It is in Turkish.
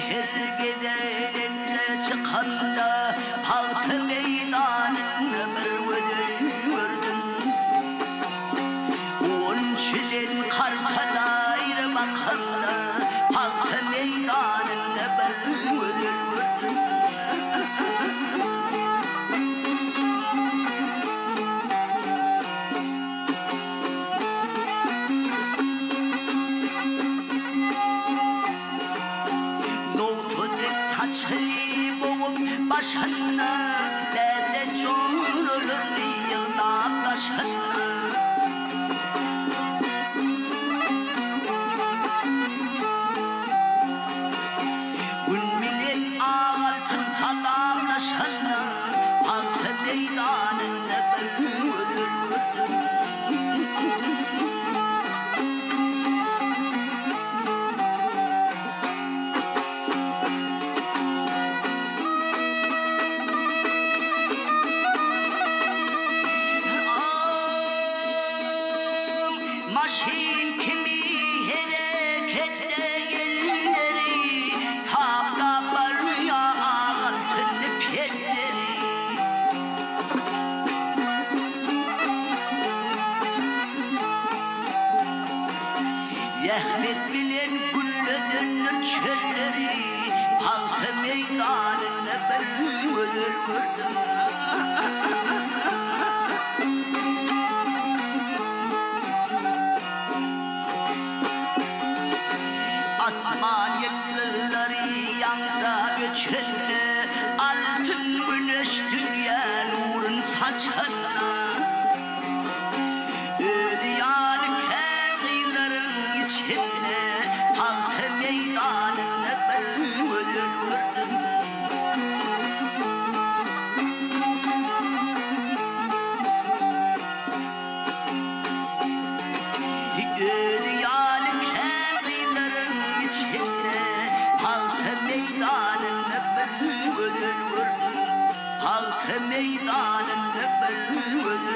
kergedenle çıkanda halk meydanını bir öldürdüm. On çizen kartadayır bakanda halk meydanını bir öldürdüm. Saçlı boğum başına bende çoğulur yılda başına. Ünminin altın salamlaşana halk meydanında bir öldürdüm. Maşin kimi harekette elleri tabla var ya altın perleri. Yahmet bilen gülle dönür çölleri halk meydanına bir öldürdüm. Asman yıldızları yansa göçene altın güneş dünya nurun saçana. Ödüyanı kıyıların içine halk meydanına bir öldürdüm. Ödüyanı halk meydanında bir öldürdüm. Halk meydanında bir öldürdüm.